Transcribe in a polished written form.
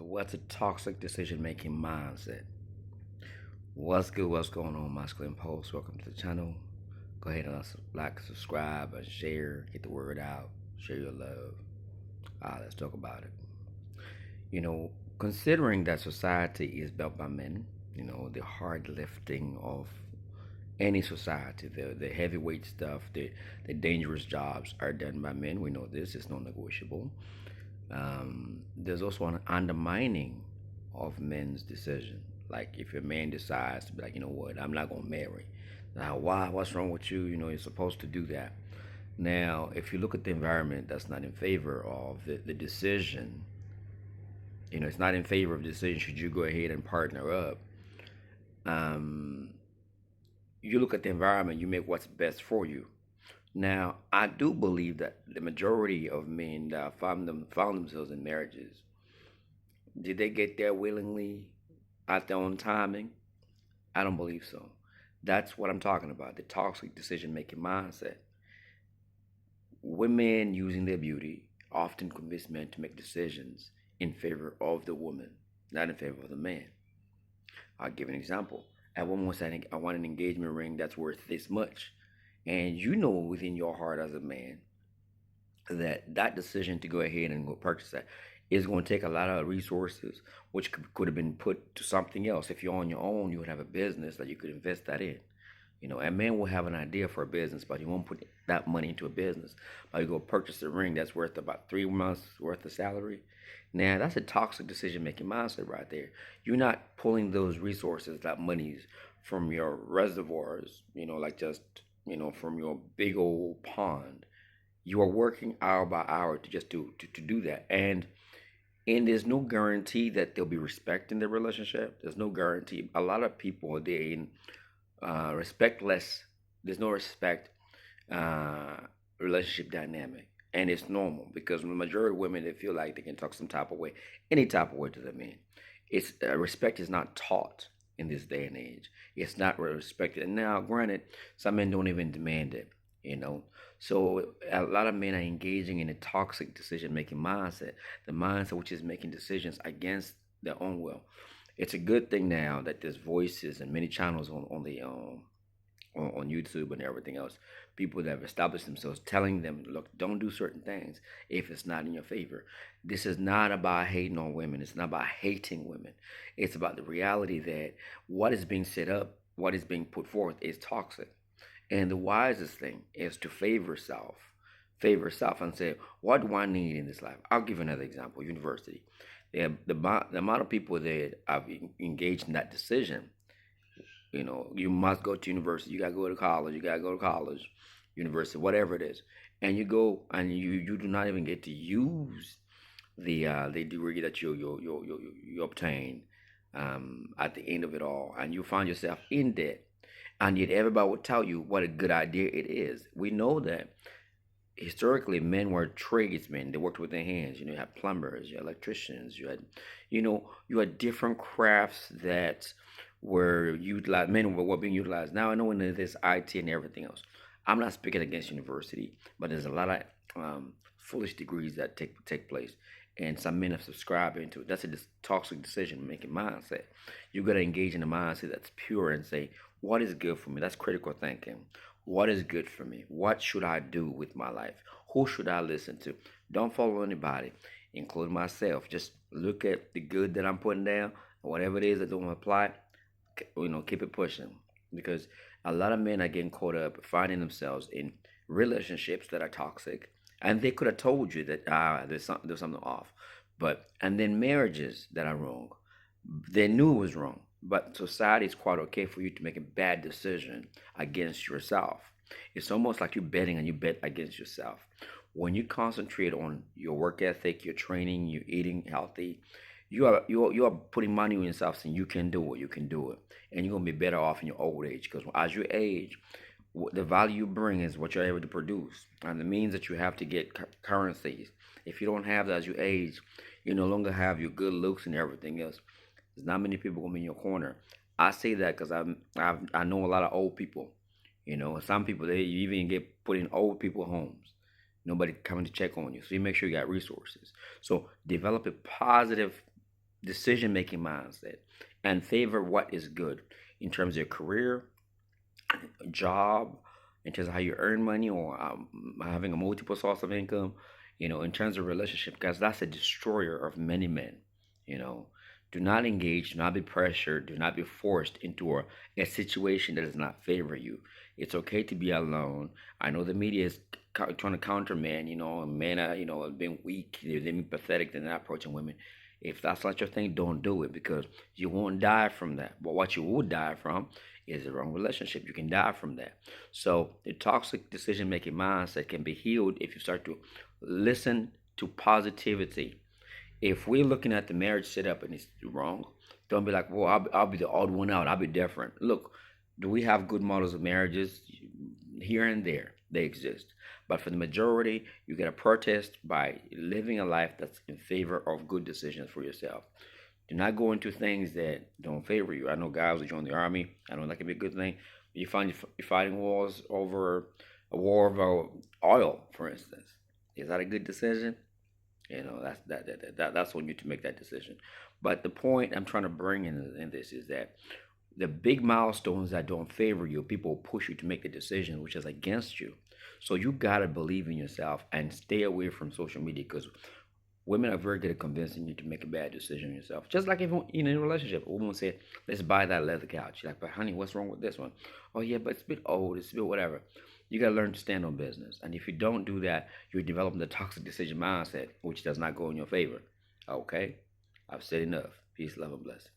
What's a toxic decision-making mindset? What's good? What's going on, Masculine Pulse? Welcome to the channel. Go ahead and like, subscribe, and share. Get the word out. Share your love. Let's talk about it. You know, considering that society is built by men, the hard lifting of any society, the heavyweight stuff, the dangerous jobs are done by men. We know this, it's non-negotiable. There's also an undermining of men's decision. Like if a man decides to be like, you know what, I'm not gonna marry. Now, why? What's wrong with you? You're supposed to do that. Now, if you look at the environment that's not in favor of the decision, it's not in favor of the decision. Should you go ahead and partner up? Um, you look at the environment, you make what's best for you. Now, I do believe that the majority of men that found themselves in marriages, did they get there willingly at their own timing? I don't believe so. That's what I'm talking about, the toxic decision making mindset. Women using their beauty often convince men to make decisions in favor of the woman, not in favor of the man. I'll give an example. A woman said, I want an engagement ring that's worth this much. And you know within your heart as a man that decision to go ahead and go purchase that is going to take a lot of resources, which could have been put to something else. If you're on your own, you would have a business that you could invest that in. A man will have an idea for a business, but he won't put that money into a business. But you go purchase a ring that's worth about 3 months worth of salary. Now that's a toxic decision-making mindset right there. You're not pulling those resources, that monies, from your reservoirs. Like just from your big old pond. You are working hour by hour to just to do that, and there's no guarantee that there'll be respect in the relationship. There's no guarantee. A lot of people, they in respectless. There's no respect uh, relationship dynamic, and it's normal because the majority of women, they feel like they can talk some type of way, any type of way to the men. It's respect is not taught in this day and age. It's not respected. And now, granted, some men don't even demand it. So a lot of men are engaging in a toxic decision-making mindset, the mindset which is making decisions against their own will. It's a good thing now that there's voices and many channels on the on YouTube and everything else. People that have established themselves telling them, look, don't do certain things if it's not in your favor. This is not about hating on women. It's not about hating women. It's about the reality that what is being set up, what is being put forth is toxic. And the wisest thing is to favor self and say, what do I need in this life? I'll give you another example. University. The amount of people that have engaged in that decision, you must go to university. You gotta go to college. You gotta go to college, university, whatever it is, and you go and you do not even get to use the degree that you obtain at the end of it all, and you find yourself in debt, and yet everybody will tell you what a good idea it is. We know that historically men were tradesmen. They worked with their hands. You had plumbers, you had electricians, you had different crafts that were utilized. Men were being utilized. Now I know when there's IT and everything else. I'm not speaking against university, but there's a lot of foolish degrees that take place, and some men have subscribed into it. That's a toxic decision making mindset. You got to engage in a mindset that's pure and say, what is good for me? That's critical thinking. What is good for me? What should I do with my life? Who should I listen to? Don't follow anybody, including myself. Just look at the good that I'm putting down, and whatever it is that don't apply, keep it pushing. Because a lot of men are getting caught up finding themselves in relationships that are toxic, and they could have told you that there's something off, and then marriages that are wrong. They knew it was wrong, but society is quite okay for you to make a bad decision against yourself. It's almost like you're betting and you bet against yourself. When you concentrate on your work ethic, your training, your eating healthy, you are putting money on yourself, saying you can do it, you can do it, and you're gonna be better off in your old age. Because as you age, the value you bring is what you're able to produce, and the means that you have to get currencies. If you don't have that as you age, you no longer have your good looks and everything else. There's not many people gonna be in your corner. I say that because I know a lot of old people. Some people, they even get put in old people homes. Nobody coming to check on you, so you make sure you got resources. So develop a positive decision making mindset and favor what is good in terms of your career, job, in terms of how you earn money, or having a multiple source of income, in terms of relationship, because that's a destroyer of many men. You know, do not engage, do not be pressured, do not be forced into a situation that does not favor you. It's okay to be alone. I know the media is trying to counter men, and men are, being weak, they're being pathetic, they're not approaching women. If that's not your thing, don't do it, because you won't die from that. But what you will die from is the wrong relationship. You can die from that. So the toxic decision making mindset can be healed if you start to listen to positivity. If we're looking at the marriage setup and it's wrong, don't be like, well, I'll be the odd one out. I'll be different. Look, do we have good models of marriages? Here and there, they exist. But for the majority, you get a protest by living a life that's in favor of good decisions for yourself. Do not go into things that don't favor you. I know guys who join the army. I know that can be a good thing. You find you're fighting wars over a war over oil, for instance. Is that a good decision? That's on you to make that decision. But the point I'm trying to bring in this is that the big milestones that don't favor you, people push you to make the decision which is against you. So you gotta believe in yourself and stay away from social media, because women are very good at convincing you to make a bad decision yourself. Just like if in a relationship, a woman will say, "Let's buy that leather couch." You're like, "But honey, what's wrong with this one?" "Oh yeah, but it's a bit old. It's a bit whatever." You gotta learn to stand on business, and if you don't do that, you're developing the toxic decision mindset, which does not go in your favor. Okay, I've said enough. Peace, love, and blessings.